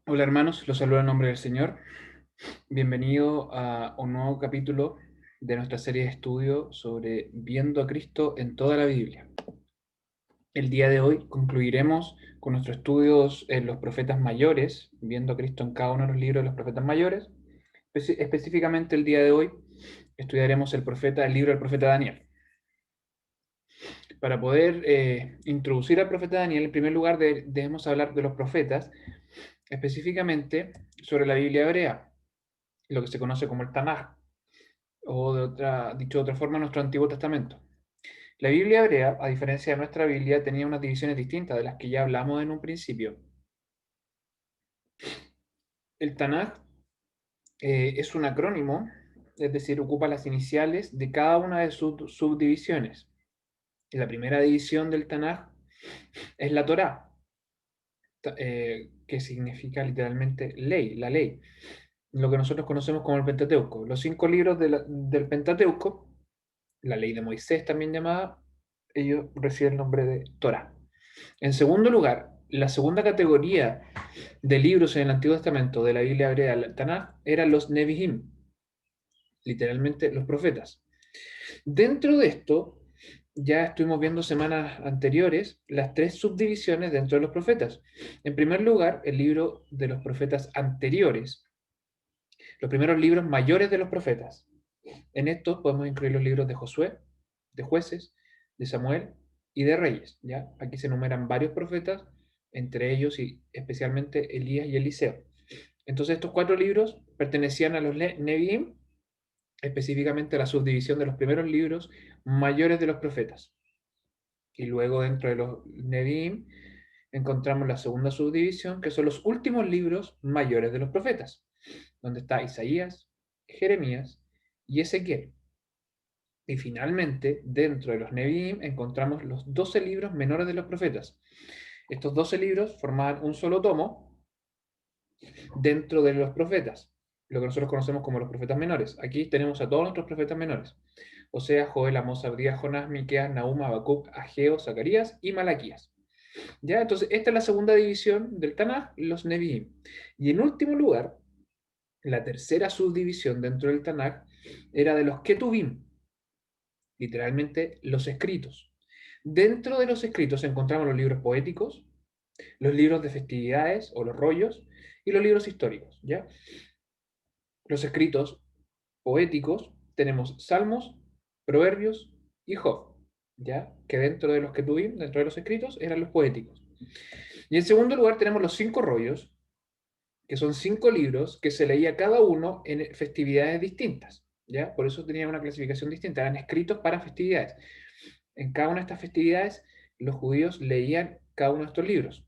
Hola hermanos, los saludo en nombre del Señor. Bienvenido a un nuevo capítulo de nuestra serie de estudio sobre viendo a Cristo en toda la Biblia. El día de hoy concluiremos con nuestros estudios en los profetas mayores, viendo a Cristo en cada uno de los libros de los profetas mayores. Específicamente el día de hoy estudiaremos el libro del profeta Daniel. Para poder introducir al profeta Daniel, en primer lugar debemos hablar de los profetas, específicamente sobre la Biblia hebrea, lo que se conoce como el Tanaj, o dicho de otra forma, nuestro Antiguo Testamento. La Biblia hebrea, a diferencia de nuestra Biblia, tenía unas divisiones distintas de las que ya hablamos en un principio. El Tanaj es un acrónimo, es decir, ocupa las iniciales de cada una de sus subdivisiones. La primera división del Tanaj es la Torá, que significa literalmente ley, la ley, lo que nosotros conocemos como el Pentateuco. Los 5 libros del Pentateuco, la ley de Moisés también llamada, ellos reciben el nombre de Torá. En segundo lugar, la segunda categoría de libros en el Antiguo Testamento de la Biblia hebrea, el Tanaj, eran los Nevi'im, literalmente los profetas. Dentro de esto, ya estuvimos viendo semanas anteriores las 3 subdivisiones dentro de los profetas. En primer lugar, el libro de los profetas anteriores, los primeros libros mayores de los profetas. En estos podemos incluir los libros de Josué, de Jueces, de Samuel y de Reyes. ¿Ya? Aquí se enumeran varios profetas, entre ellos y especialmente Elías y Eliseo. Entonces estos 4 libros pertenecían a los Nevi'im, específicamente a la subdivisión de los primeros libros mayores de los profetas. Y luego dentro de los Nevi'im encontramos la segunda subdivisión, que son los últimos libros mayores de los profetas, donde está Isaías, Jeremías y Ezequiel. Y finalmente, dentro de los Nevi'im encontramos los 12 libros menores de los profetas. Estos 12 libros formaban un solo tomo dentro de los profetas, lo que nosotros conocemos como los profetas menores. Aquí tenemos a todos nuestros profetas menores: Osea, Joel, Amós, Abdías, Jonás, Miqueas, Nahum, Habacuc, Ageo, Zacarías y Malaquías. ¿Ya? Entonces, esta es la segunda división del Tanaj, los Nevi'im. Y en último lugar, la tercera subdivisión dentro del Tanaj era de los Ketuvim, literalmente los escritos. Dentro de los escritos encontramos los libros poéticos, los libros de festividades o los rollos y los libros históricos. ¿Ya? Los escritos poéticos tenemos Salmos, Proverbios y Job, ¿ya? Que dentro de los que tuvimos, dentro de los escritos, eran los poéticos. Y en segundo lugar tenemos los 5 rollos, que son 5 libros que se leía cada uno en festividades distintas, ¿ya? Por eso tenían una clasificación distinta, eran escritos para festividades. En cada una de estas festividades, los judíos leían cada uno de estos libros.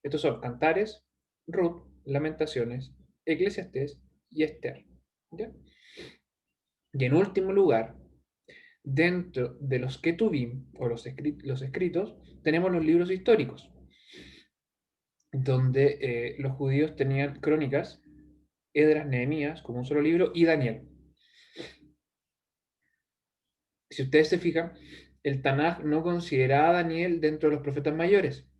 Estos son Cantares, Ruth, Lamentaciones, Eclesiastés y Esther, ¿ya? Y en último lugar, dentro de los Ketuvim, o los escritos, tenemos los libros históricos, donde los judíos tenían Crónicas, Esdras, Nehemías, como un solo libro, y Daniel. Si ustedes se fijan, el Tanaj no consideraba a Daniel dentro de los profetas mayores,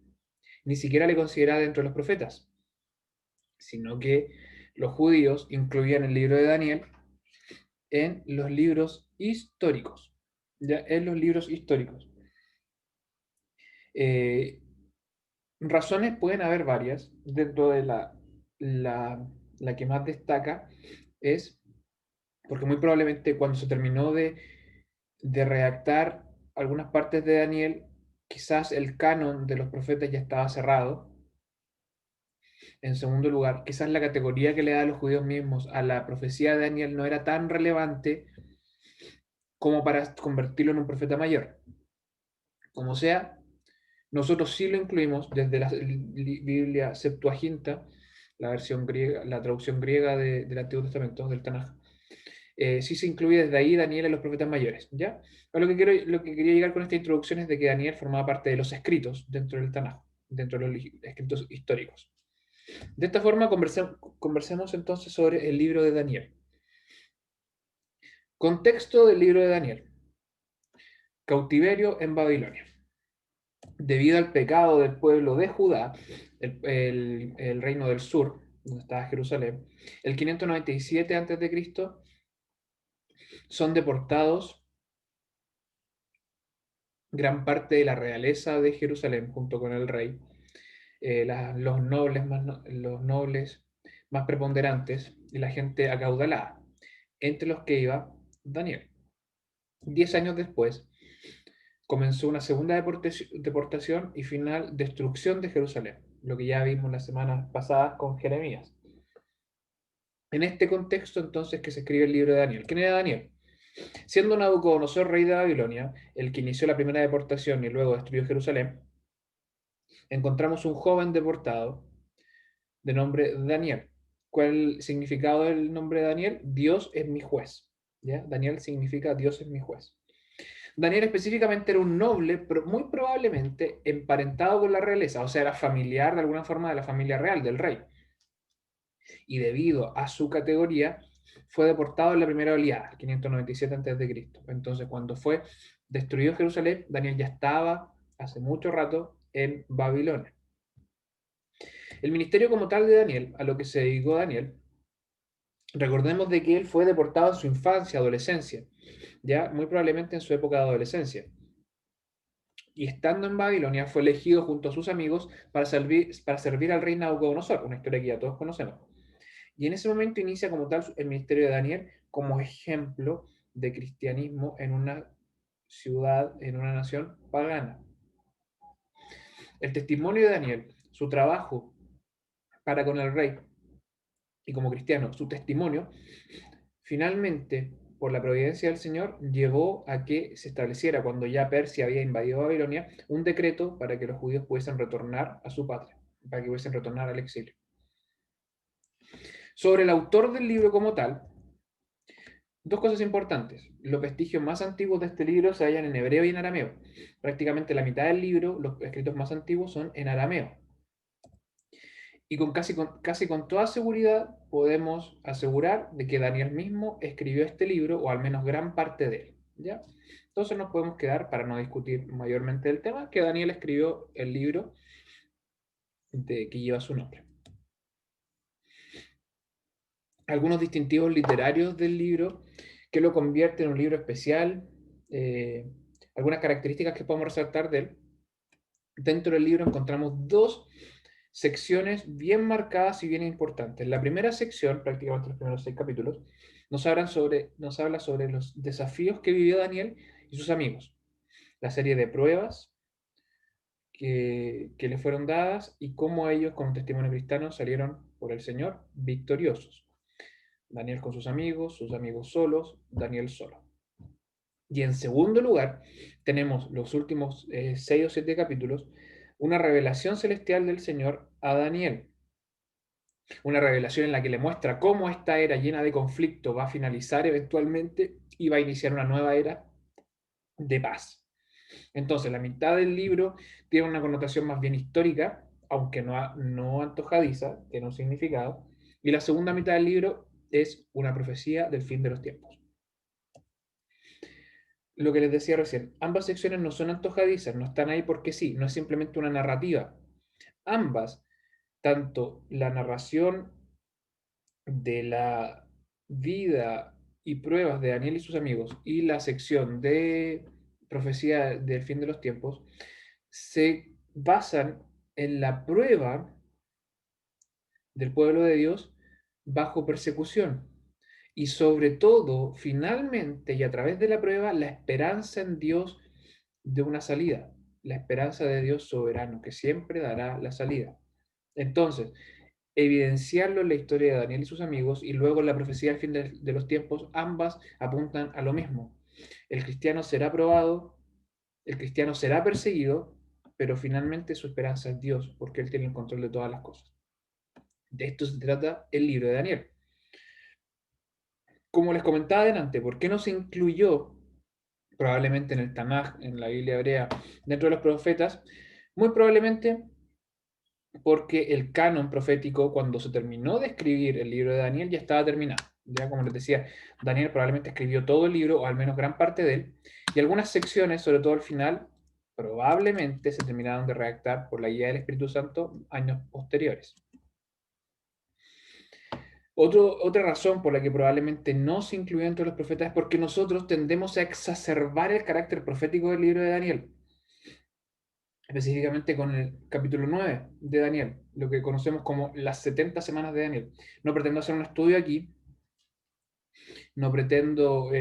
ni siquiera le consideraba dentro de los profetas, sino que los judíos incluían el libro de Daniel en los libros históricos, ya en los libros históricos. Eh, Razones pueden haber varias. Dentro de la que más destaca es porque muy probablemente cuando se terminó de redactar algunas partes de Daniel, quizás el canon de los profetas ya estaba cerrado. En segundo lugar, quizás la categoría que le da a los judíos mismos a la profecía de Daniel no era tan relevante como para convertirlo en un profeta mayor. Como sea, nosotros sí lo incluimos desde la Biblia Septuaginta, la versión griega, la traducción griega del Antiguo Testamento, del Tanaj. Sí se incluye desde ahí Daniel en los profetas mayores, ¿ya? Pero lo que quería llegar con esta introducción es de que Daniel formaba parte de los escritos dentro del Tanaj, dentro de los escritos históricos. De esta forma, conversemos entonces sobre el libro de Daniel. Contexto del libro de Daniel. Cautiverio en Babilonia. Debido al pecado del pueblo de Judá, el reino del sur, donde estaba Jerusalén. El 597 a.C. son deportados gran parte de la realeza de Jerusalén junto con el rey, los nobles más preponderantes y la gente acaudalada, entre los que iba Daniel. 10 años después comenzó una segunda deportación y final destrucción de Jerusalén, lo que ya vimos las semanas pasadas con Jeremías. En este contexto entonces que se escribe el libro de Daniel. ¿Quién era Daniel? Siendo Nabucodonosor rey de Babilonia, el que inició la primera deportación y luego destruyó Jerusalén, encontramos un joven deportado de nombre Daniel. ¿Cuál es el significado del nombre de Daniel? Dios es mi juez. ¿Ya? Daniel significa Dios es mi juez. Daniel específicamente era un noble, pero muy probablemente emparentado con la realeza, o sea, era familiar de alguna forma de la familia real, del rey. Y debido a su categoría, fue deportado en la primera oleada, 597 a.C. Entonces, cuando fue destruido Jerusalén, Daniel ya estaba hace mucho rato en Babilonia. El ministerio como tal de Daniel, a lo que se dedicó Daniel, recordemos de que él fue deportado en su infancia, adolescencia, ya muy probablemente en su época de adolescencia. Y estando en Babilonia fue elegido junto a sus amigos para servir al rey Nabucodonosor, una historia que ya todos conocemos. Y en ese momento inicia como tal el ministerio de Daniel como ejemplo de cristianismo en una ciudad, en una nación pagana. El testimonio de Daniel, su trabajo para con el rey y como cristiano, su testimonio, finalmente, por la providencia del Señor, llevó a que se estableciera, cuando ya Persia había invadido Babilonia, un decreto para que los judíos pudiesen retornar a su patria, para que pudiesen retornar al exilio. Sobre el autor del libro como tal, dos cosas importantes. Los vestigios más antiguos de este libro se hallan en hebreo y en arameo. Prácticamente la mitad del libro, los escritos más antiguos, son en arameo. Y casi con toda seguridad podemos asegurar de que Daniel mismo escribió este libro, o al menos gran parte de él. ¿Ya? Entonces nos podemos quedar, para no discutir mayormente el tema, que Daniel escribió el libro que lleva su nombre. Algunos distintivos literarios del libro que lo convierten en un libro especial, eh, algunas características que podemos resaltar de él. Dentro del libro encontramos dos secciones bien marcadas y bien importantes. La primera sección, prácticamente los primeros 6 capítulos, nos habla sobre los desafíos que vivió Daniel y sus amigos, la serie de pruebas que le fueron dadas y cómo ellos, con testimonio cristiano, salieron por el Señor victoriosos. Daniel con sus amigos solos, Daniel solo. Y en segundo lugar, tenemos los últimos 6 o 7 capítulos, una revelación celestial del Señor a Daniel. Una revelación en la que le muestra cómo esta era llena de conflicto va a finalizar eventualmente y va a iniciar una nueva era de paz. Entonces, la mitad del libro tiene una connotación más bien histórica, aunque no antojadiza, tiene un significado, y la segunda mitad del libro es una profecía del fin de los tiempos. Lo que les decía recién, ambas secciones no son antojadizas, no están ahí porque sí, no es simplemente una narrativa. Ambas, tanto la narración de la vida y pruebas de Daniel y sus amigos y la sección de profecía del fin de los tiempos, se basan en la prueba del pueblo de Dios bajo persecución. Y sobre todo, finalmente y a través de la prueba, la esperanza en Dios de una salida, la esperanza de Dios soberano, que siempre dará la salida. Entonces, evidenciarlo en la historia de Daniel y sus amigos y luego en la profecía del fin de los tiempos, ambas apuntan a lo mismo. El cristiano será probado, el cristiano será perseguido, pero finalmente su esperanza es Dios, porque Él tiene el control de todas las cosas. De esto se trata el libro de Daniel. Como les comentaba adelante, ¿por qué no se incluyó probablemente en el Tanaj, en la Biblia hebrea, dentro de los profetas? Muy probablemente porque el canon profético, cuando se terminó de escribir el libro de Daniel, ya estaba terminado. Ya como les decía, Daniel probablemente escribió todo el libro, o al menos gran parte de él, y algunas secciones, sobre todo al final, probablemente se terminaron de redactar por la guía del Espíritu Santo años posteriores. Otra razón por la que probablemente no se incluye entre los profetas es porque nosotros tendemos a exacerbar el carácter profético del libro de Daniel, específicamente con el capítulo 9 de Daniel, lo que conocemos como las 70 semanas de Daniel. No pretendo hacer un estudio aquí, no pretendo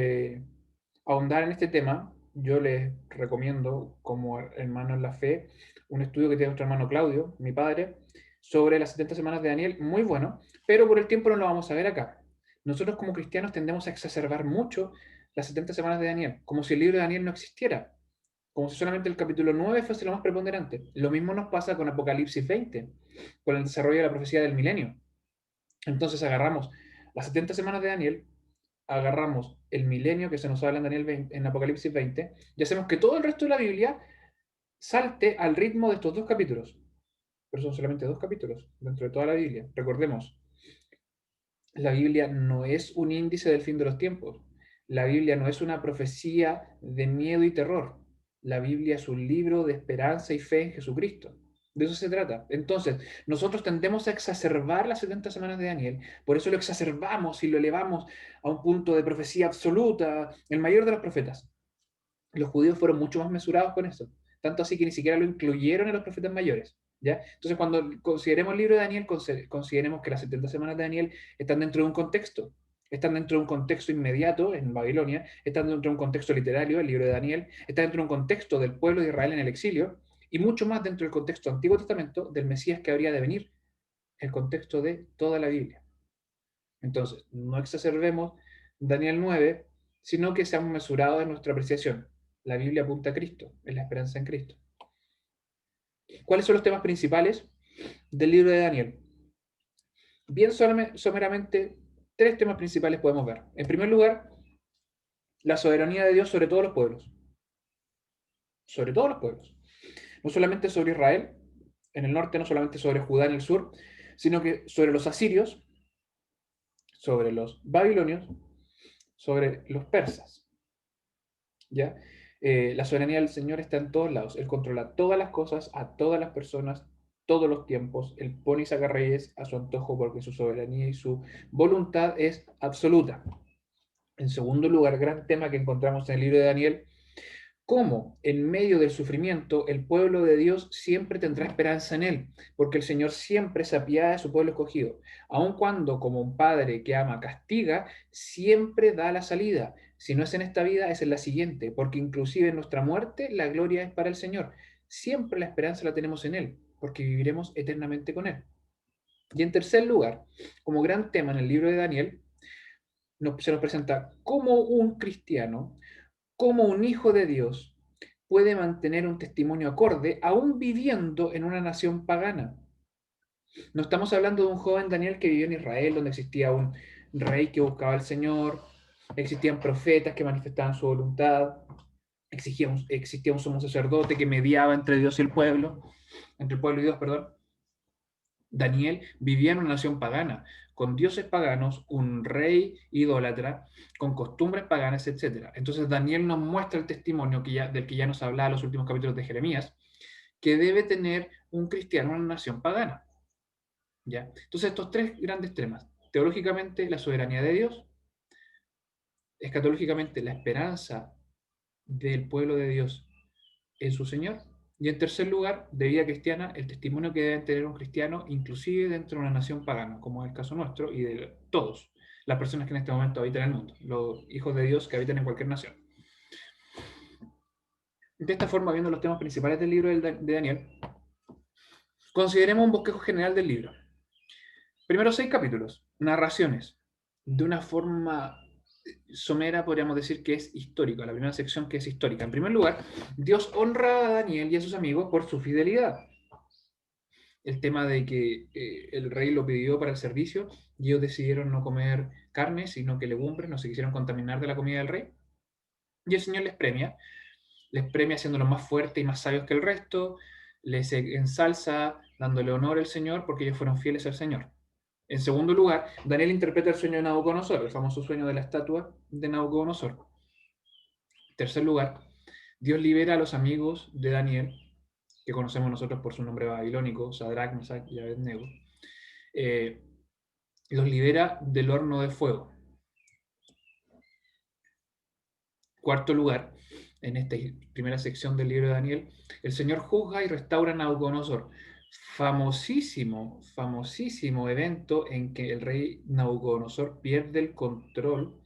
ahondar en este tema. Yo les recomiendo, como hermano en la fe, un estudio que tiene nuestro hermano Claudio, mi padre, sobre las 70 semanas de Daniel, muy bueno, pero por el tiempo no lo vamos a ver acá. Nosotros como cristianos tendemos a exacerbar mucho las 70 semanas de Daniel, como si el libro de Daniel no existiera, como si solamente el capítulo 9 fuese lo más preponderante. Lo mismo nos pasa con Apocalipsis 20, con el desarrollo de la profecía del milenio. Entonces agarramos las 70 semanas de Daniel, agarramos el milenio que se nos habla en, Daniel 20, en Apocalipsis 20, y hacemos que todo el resto de la Biblia salte al ritmo de estos dos capítulos. Pero son solamente dos capítulos dentro de toda la Biblia. Recordemos, la Biblia no es un índice del fin de los tiempos. La Biblia no es una profecía de miedo y terror. La Biblia es un libro de esperanza y fe en Jesucristo. De eso se trata. Entonces, nosotros tendemos a exacerbar las 70 semanas de Daniel, por eso lo exacerbamos y lo elevamos a un punto de profecía absoluta, el mayor de los profetas. Los judíos fueron mucho más mesurados con eso, tanto así que ni siquiera lo incluyeron en los profetas mayores. ¿Ya? Entonces, cuando consideremos el libro de Daniel, consideremos que las 70 semanas de Daniel están dentro de un contexto. Están dentro de un contexto inmediato en Babilonia, están dentro de un contexto literario, el libro de Daniel, está dentro de un contexto del pueblo de Israel en el exilio, y mucho más dentro del contexto del Antiguo Testamento del Mesías que habría de venir, el contexto de toda la Biblia. Entonces, no exacerbemos Daniel 9, sino que seamos mesurados en nuestra apreciación. La Biblia apunta a Cristo, es la esperanza en Cristo. ¿Cuáles son los temas principales del libro de Daniel? Bien someramente, tres temas principales podemos ver. En primer lugar, la soberanía de Dios sobre todos los pueblos. Sobre todos los pueblos. No solamente sobre Israel, en el norte, no solamente sobre Judá en el sur, sino que sobre los asirios, sobre los babilonios, sobre los persas. ¿Ya? La soberanía del Señor está en todos lados. Él controla todas las cosas, a todas las personas, todos los tiempos. Él pone y saca reyes a su antojo porque su soberanía y su voluntad es absoluta. En segundo lugar, gran tema que encontramos en el libro de Daniel, cómo en medio del sufrimiento el pueblo de Dios siempre tendrá esperanza en él, porque el Señor siempre se apiada de su pueblo escogido, aun cuando como un padre que ama castiga, siempre da la salida. Si no es en esta vida, es en la siguiente, porque inclusive en nuestra muerte la gloria es para el Señor. Siempre la esperanza la tenemos en Él, porque viviremos eternamente con Él. Y en tercer lugar, como gran tema en el libro de Daniel, se nos presenta cómo un cristiano, como un hijo de Dios, puede mantener un testimonio acorde aún viviendo en una nación pagana. No estamos hablando de un joven Daniel que vivió en Israel, donde existía un rey que buscaba al Señor, existían profetas que manifestaban su voluntad, existía un sumo sacerdote que mediaba entre Dios y el pueblo, entre el pueblo y Dios, perdón. Daniel vivía en una nación pagana, con dioses paganos, un rey idólatra, con costumbres paganas, etc. Entonces Daniel nos muestra el testimonio del que ya nos hablaba en los últimos capítulos de Jeremías, que debe tener un cristiano en una nación pagana. ¿Ya? Entonces estos tres grandes temas, teológicamente la soberanía de Dios, escatológicamente la esperanza del pueblo de Dios en su Señor. Y en tercer lugar, de vida cristiana, el testimonio que debe tener un cristiano, inclusive dentro de una nación pagana, como es el caso nuestro y de todos las personas que en este momento habitan el mundo, los hijos de Dios que habitan en cualquier nación. De esta forma, viendo los temas principales del libro de Daniel, consideremos un bosquejo general del libro. Primero 6 capítulos, narraciones, de una forma somera podríamos decir que es histórica, la primera sección que es histórica. En primer lugar, Dios honra a Daniel y a sus amigos por su fidelidad. El tema de que el rey lo pidió para el servicio y ellos decidieron no comer carne, sino que legumbres, no se quisieron contaminar de la comida del rey. Y el Señor les premia haciéndolos más fuertes y más sabios que el resto, les ensalza dándole honor al Señor porque ellos fueron fieles al Señor. En segundo lugar, Daniel interpreta el sueño de Nabucodonosor, el famoso sueño de la estatua de Nabucodonosor. En tercer lugar, Dios libera a los amigos de Daniel, que conocemos nosotros por su nombre babilónico, Sadrach, Mesach y Abednego, eh, los libera del horno de fuego. Cuarto lugar, en esta primera sección del libro de Daniel, el Señor juzga y restaura a Nabucodonosor. Famosísimo, famosísimo evento en que el rey Nabucodonosor pierde el control,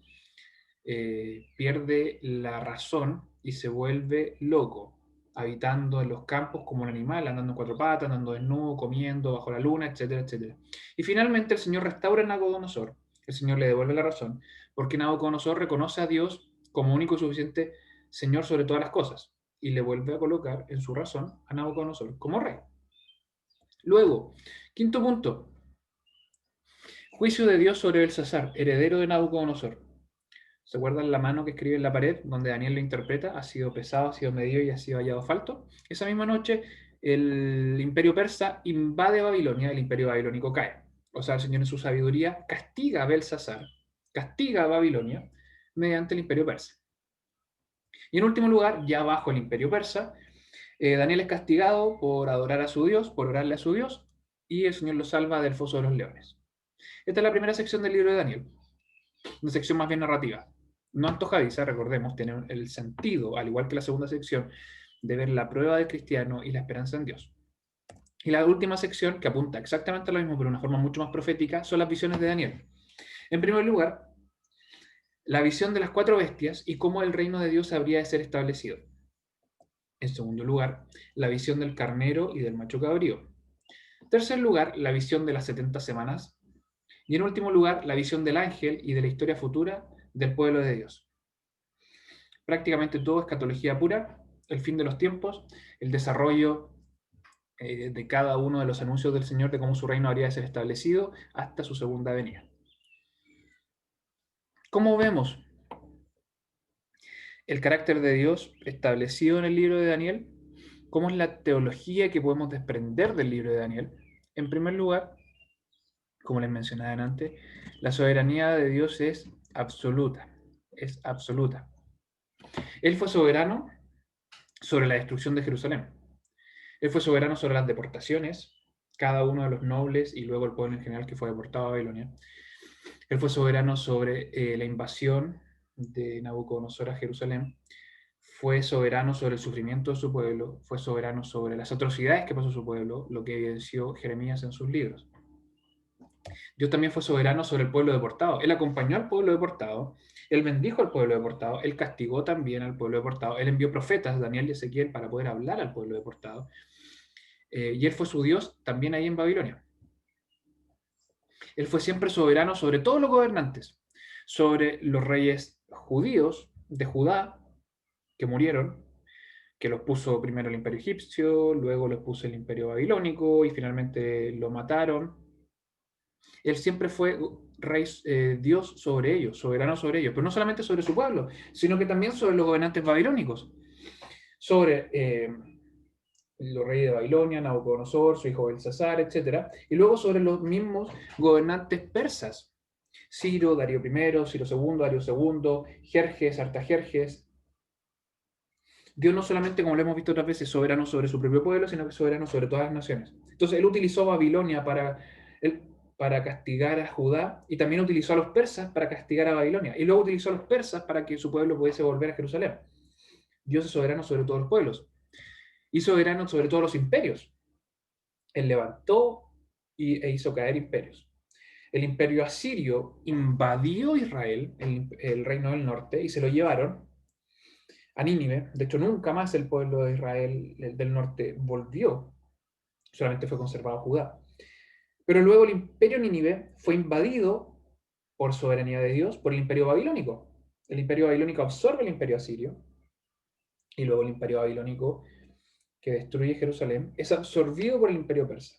pierde la razón y se vuelve loco, habitando en los campos como un animal, andando en cuatro patas, andando desnudo, comiendo bajo la luna, etcétera, etcétera. Y finalmente el Señor restaura a Nabucodonosor, el Señor le devuelve la razón, porque Nabucodonosor reconoce a Dios como único y suficiente Señor sobre todas las cosas, y le vuelve a colocar en su razón a Nabucodonosor como rey. Luego, quinto punto, juicio de Dios sobre Belsasar, heredero de Nabucodonosor. ¿Se acuerdan la mano que escribe en la pared donde Daniel lo interpreta? Ha sido pesado, ha sido medido y ha sido hallado falto. Esa misma noche el imperio persa invade Babilonia, el imperio babilónico cae. O sea, el Señor en su sabiduría castiga a Belsasar, castiga a Babilonia mediante el imperio persa. Y en último lugar, ya bajo el imperio persa, Daniel es castigado por adorar a su Dios, por orarle a su Dios, y el Señor lo salva del foso de los leones. Esta es la primera sección del libro de Daniel, una sección más bien narrativa. No antojadiza, recordemos, tiene el sentido, al igual que la segunda sección, de ver la prueba del cristiano y la esperanza en Dios. Y la última sección, que apunta exactamente a lo mismo, pero de una forma mucho más profética, son las visiones de Daniel. En primer lugar, la visión de las cuatro bestias y cómo el reino de Dios habría de ser establecido. En segundo lugar, la visión del carnero y del macho cabrío. En tercer lugar, la visión de las 70 semanas. Y en último lugar, la visión del ángel y de la historia futura del pueblo de Dios. Prácticamente todo escatología pura, el fin de los tiempos, el desarrollo de cada uno de los anuncios del Señor de cómo su reino habría de ser establecido hasta su segunda venida. ¿Cómo vemos el carácter de Dios establecido en el libro de Daniel? ¿Cómo es la teología que podemos desprender del libro de Daniel? En primer lugar, como les mencionaba antes, la soberanía de Dios es absoluta, es absoluta. Él fue soberano sobre la destrucción de Jerusalén. Él fue soberano sobre las deportaciones, cada uno de los nobles y luego el pueblo en general que fue deportado a Babilonia. Él fue soberano sobre la invasión de Nabucodonosor a Jerusalén. Fue soberano sobre el sufrimiento de su pueblo. Fue soberano sobre las atrocidades que pasó su pueblo, lo que evidenció Jeremías en sus libros. Dios también fue soberano sobre el pueblo deportado. Él acompañó al pueblo deportado, él bendijo al pueblo deportado, él castigó también al pueblo deportado, él envió profetas, Daniel y Ezequiel, para poder hablar al pueblo deportado. Y él fue su Dios también ahí en Babilonia. Él fue siempre soberano sobre todos los gobernantes, sobre los reyes judíos de Judá que murieron, que los puso primero el imperio egipcio, luego los puso el imperio babilónico y finalmente lo mataron. Él siempre fue rey, Dios sobre ellos, soberano sobre ellos, pero no solamente sobre su pueblo, sino que también sobre los gobernantes babilónicos, sobre los reyes de Babilonia, Nabucodonosor, su hijo Belsasar, etc. Y luego sobre los mismos gobernantes persas, Ciro, Darío I, Ciro II, Darío II, Jerjes, Artajerjes. Dios no solamente, como lo hemos visto otras veces, soberano sobre su propio pueblo, sino que soberano sobre todas las naciones. Entonces, él utilizó Babilonia para castigar a Judá y también utilizó a los persas para castigar a Babilonia. Y luego utilizó a los persas para que su pueblo pudiese volver a Jerusalén. Dios es soberano sobre todos los pueblos y soberano sobre todos los imperios. Él levantó e hizo caer imperios. El imperio asirio invadió Israel, el reino del norte, y se lo llevaron a Nínive. De hecho, nunca más el pueblo de Israel del norte volvió, solamente fue conservado Judá. Pero luego el imperio Nínive fue invadido por soberanía de Dios por el imperio babilónico. El imperio babilónico absorbe el imperio asirio y luego el imperio babilónico que destruye Jerusalén es absorbido por el imperio persa.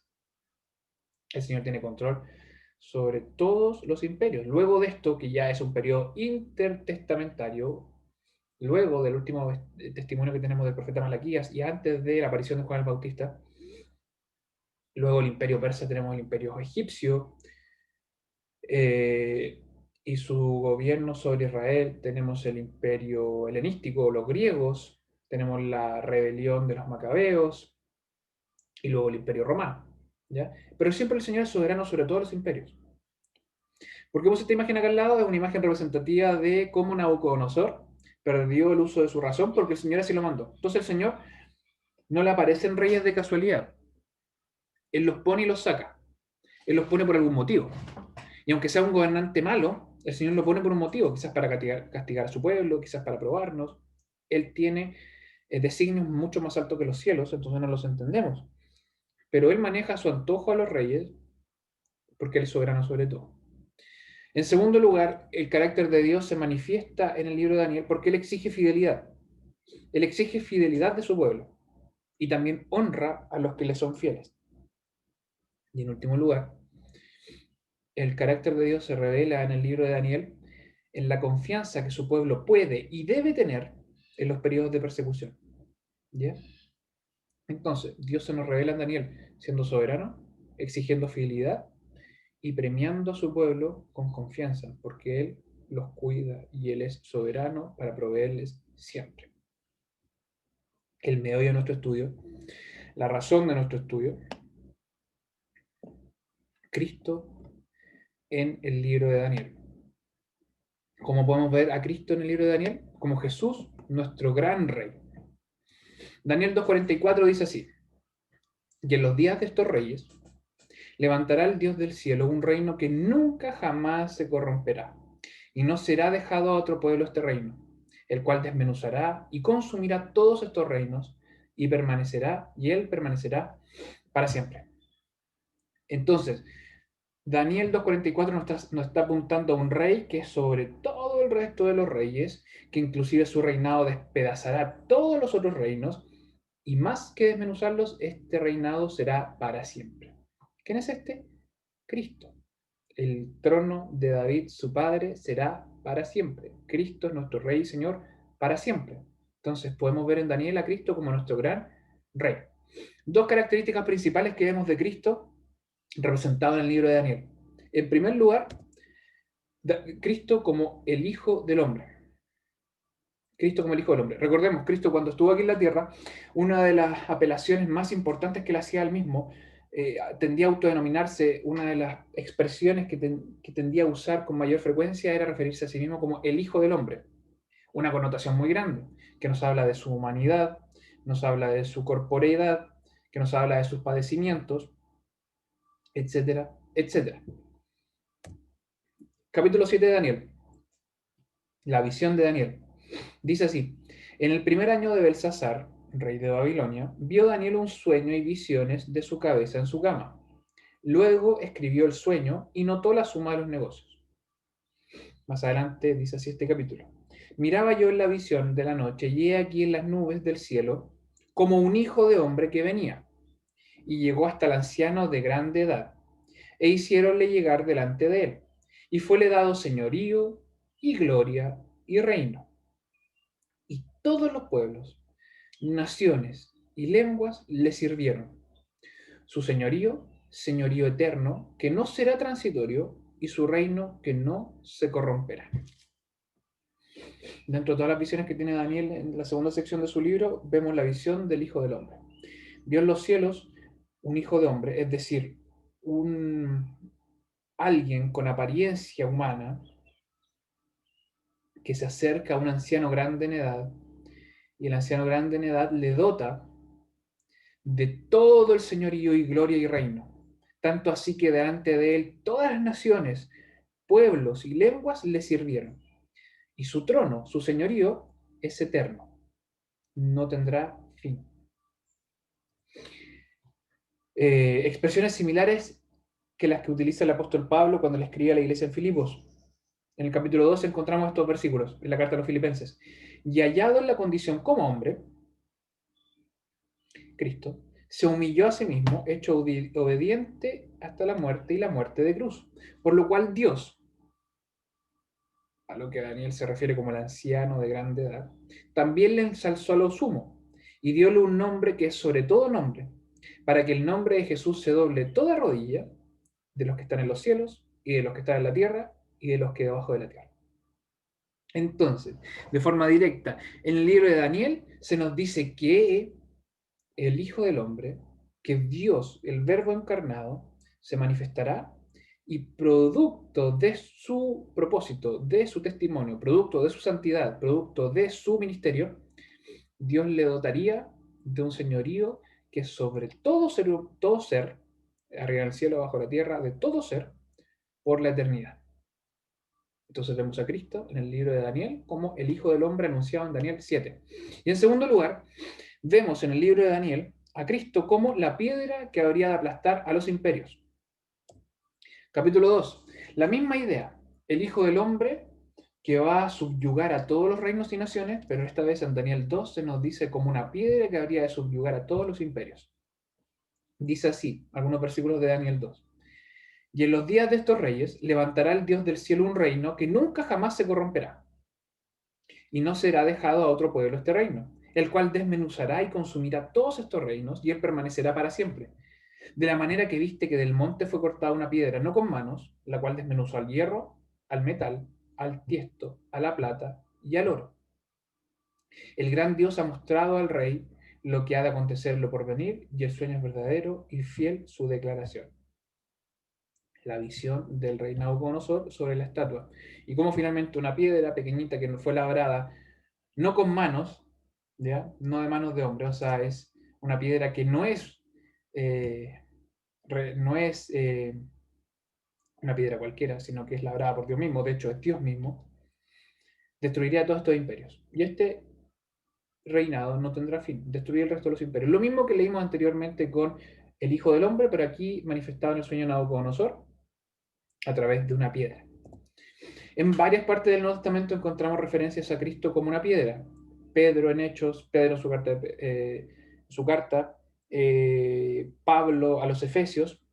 El Señor tiene control sobre todos los imperios. Luego de esto, que ya es un periodo intertestamentario, luego del último testimonio que tenemos del profeta Malaquías y antes de la aparición de Juan el Bautista, luego el imperio persa tenemos el imperio egipcio y su gobierno sobre Israel, tenemos el imperio helenístico, los griegos, tenemos la rebelión de los macabeos y luego el imperio romano. ¿ya? Pero siempre el Señor es soberano sobre todos los imperios. ¿Por qué puse esta imagen acá al lado? Es una imagen representativa de cómo Nabucodonosor perdió el uso de su razón porque el Señor así lo mandó. Entonces el Señor no le aparecen reyes de casualidad. Él los pone y los saca. Él los pone por algún motivo. Y aunque sea un gobernante malo, el Señor lo pone por un motivo, quizás para castigar a su pueblo, quizás para probarnos. Él tiene designios mucho más altos que los cielos, entonces no los entendemos. Pero Él maneja a su antojo a los reyes porque Él es soberano sobre todo. En segundo lugar, el carácter de Dios se manifiesta en el libro de Daniel porque Él exige fidelidad. Él exige fidelidad de su pueblo y también honra a los que le son fieles. Y en último lugar, el carácter de Dios se revela en el libro de Daniel en la confianza que su pueblo puede y debe tener en los periodos de persecución. ¿Ya? Entonces, Dios se nos revela en Daniel siendo soberano, exigiendo fidelidad y premiando a su pueblo con confianza, porque Él los cuida y Él es soberano para proveerles siempre. El meollo de nuestro estudio, la razón de nuestro estudio, Cristo en el libro de Daniel. ¿Cómo podemos ver a Cristo en el libro de Daniel? Como Jesús, nuestro gran rey. Daniel 2:44 dice así: y en los días de estos reyes levantará el Dios del cielo un reino que nunca jamás se corromperá, y no será dejado a otro pueblo este reino, el cual desmenuzará y consumirá todos estos reinos, y él permanecerá para siempre. Entonces, Daniel 2:44 nos está apuntando a un rey que es sobre todo el resto de los reyes, que inclusive su reinado despedazará todos los otros reinos, y más que desmenuzarlos, este reinado será para siempre. ¿Quién es este? Cristo. El trono de David, su padre, será para siempre. Cristo es nuestro Rey y Señor para siempre. Entonces podemos ver en Daniel a Cristo como nuestro gran Rey. Dos características principales que vemos de Cristo representado en el libro de Daniel. En primer lugar, Cristo como el Hijo del Hombre. Cristo como el Hijo del Hombre. Recordemos, Cristo cuando estuvo aquí en la tierra, una de las apelaciones más importantes que le hacía al mismo, tendía a autodenominarse, una de las expresiones que tendía a usar con mayor frecuencia era referirse a sí mismo como el Hijo del Hombre. Una connotación muy grande, que nos habla de su humanidad, nos habla de su corporeidad, que nos habla de sus padecimientos, etcétera, etcétera. Capítulo 7 de Daniel. La visión de Daniel. Dice así: en el primer año de Belsasar, rey de Babilonia, vio Daniel un sueño y visiones de su cabeza en su cama. Luego escribió el sueño y notó la suma de los negocios. Más adelante dice así este capítulo: miraba yo en la visión de la noche y he aquí en las nubes del cielo como un hijo de hombre que venía, y llegó hasta el anciano de grande edad, e hiciéronle llegar delante de él, y fuele dado señorío y gloria y reino. Y todos los pueblos, naciones y lenguas le sirvieron. Su señorío, señorío eterno, que no será transitorio, y su reino que no se corromperá. Dentro de todas las visiones que tiene Daniel en la segunda sección de su libro, vemos la visión del Hijo del Hombre. Vio en los cielos un Hijo de Hombre, es decir, alguien con apariencia humana que se acerca a un anciano grande en edad, y el anciano grande en edad le dota de todo el señorío y gloria y reino, tanto así que delante de él todas las naciones, pueblos y lenguas le sirvieron. Y su trono, su señorío, es eterno, no tendrá fin. Expresiones similares que las que utiliza el apóstol Pablo cuando le escribe a la iglesia en Filipos. En el capítulo 2 encontramos estos versículos, en la carta a los filipenses. Y hallado en la condición como hombre, Cristo, se humilló a sí mismo, hecho obediente hasta la muerte y la muerte de cruz. Por lo cual Dios, a lo que Daniel se refiere como el anciano de grande edad, también le ensalzó a lo sumo y dióle un nombre que es sobre todo nombre, para que el nombre de Jesús se doble toda rodilla de los que están en los cielos y de los que están en la tierra y de los que debajo de la tierra. Entonces, de forma directa, en el libro de Daniel se nos dice que el Hijo del Hombre, que Dios, el Verbo encarnado, se manifestará Y producto de su propósito, de su testimonio, producto de su santidad, producto de su ministerio, Dios le dotaría de un señorío que sobre todo ser, arriba en el cielo, abajo la tierra, de todo ser, por la eternidad. Entonces vemos a Cristo en el libro de Daniel como el Hijo del Hombre anunciado en Daniel 7. Y en segundo lugar, vemos en el libro de Daniel a Cristo como la piedra que habría de aplastar a los imperios. Capítulo 2. La misma idea. El Hijo del Hombre que va a subyugar a todos los reinos y naciones, pero esta vez en Daniel 2 se nos dice como una piedra que habría de subyugar a todos los imperios. Dice así, algunos versículos de Daniel 2. Y en los días de estos reyes levantará el Dios del cielo un reino que nunca jamás se corromperá, y no será dejado a otro pueblo este reino, el cual desmenuzará y consumirá todos estos reinos, y él permanecerá para siempre. De la manera que viste que del monte fue cortada una piedra, no con manos, la cual desmenuzó al hierro, al metal, al tiesto, a la plata y al oro. El gran Dios ha mostrado al rey lo que ha de acontecer lo por venir, y el sueño es verdadero y fiel su declaración. La visión del rey Nabucodonosor sobre la estatua. Y cómo finalmente una piedra pequeñita que fue labrada, no con manos, ¿ya? No de manos de hombre, o sea, es una piedra que no es, no es una piedra cualquiera, sino que es labrada por Dios mismo, de hecho es Dios mismo, destruiría todos estos imperios. Y este reinado no tendrá fin, destruir el resto de los imperios. Lo mismo que leímos anteriormente con el Hijo del Hombre, pero aquí manifestado en el sueño de Nabucodonosor a través de una piedra. En varias partes del Nuevo Testamento encontramos referencias a Cristo como una piedra. Pedro en Hechos, Pedro en su carta, Pablo a los Efesios,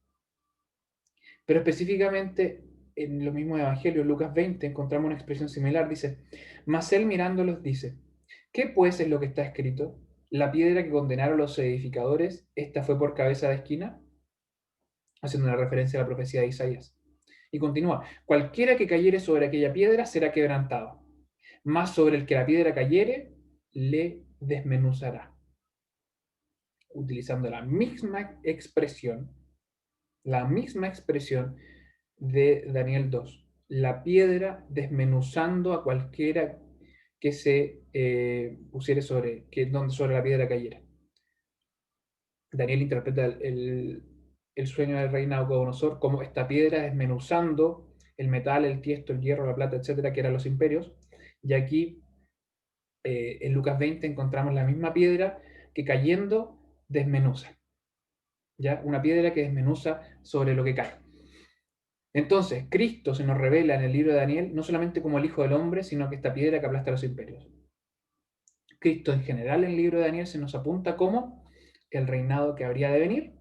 pero específicamente en los mismos evangelios, Lucas 20, encontramos una expresión similar. Dice, mas él mirándolos dice, ¿qué pues es lo que está escrito? La piedra que condenaron los edificadores, esta fue por cabeza de esquina, haciendo una referencia a la profecía de Isaías. Y continúa, cualquiera que cayere sobre aquella piedra será quebrantado, mas sobre el que la piedra cayere, le desmenuzará. Utilizando la misma expresión de Daniel 2. La piedra desmenuzando a cualquiera que se pusiere sobre la piedra cayera. Daniel interpreta el sueño del rey Nabucodonosor como esta piedra desmenuzando el metal, el tiesto, el hierro, la plata, etcétera, que eran los imperios. Y aquí en Lucas 20 encontramos la misma piedra que cayendo desmenuza. ¿Ya? Una piedra que desmenuza sobre lo que cae. Entonces, Cristo se nos revela en el libro de Daniel no solamente como el Hijo del Hombre, sino que esta piedra que aplasta los imperios. Cristo en general en el libro de Daniel se nos apunta como el reinado que habría de venir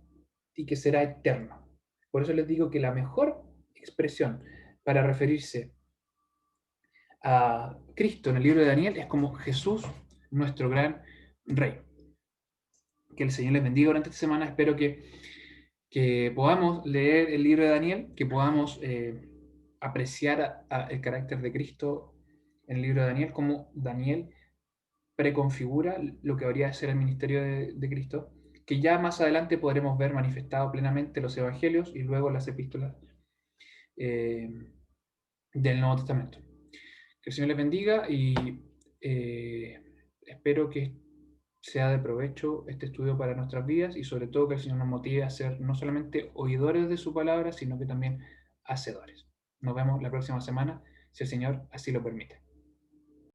y que será eterno. Por eso les digo que la mejor expresión para referirse a Cristo en el libro de Daniel es como Jesús, nuestro gran rey. Que el Señor les bendiga durante esta semana. Espero que podamos leer el libro de Daniel, que podamos apreciar el carácter de Cristo en el libro de Daniel, como Daniel preconfigura lo que habría de ser el ministerio de Cristo, que ya más adelante podremos ver manifestado plenamente los evangelios y luego las epístolas eh, del Nuevo Testamento. Que el Señor les bendiga y espero que sea de provecho este estudio para nuestras vidas y sobre todo que el Señor nos motive a ser no solamente oidores de su palabra, sino que también hacedores. Nos vemos la próxima semana, si el Señor así lo permite.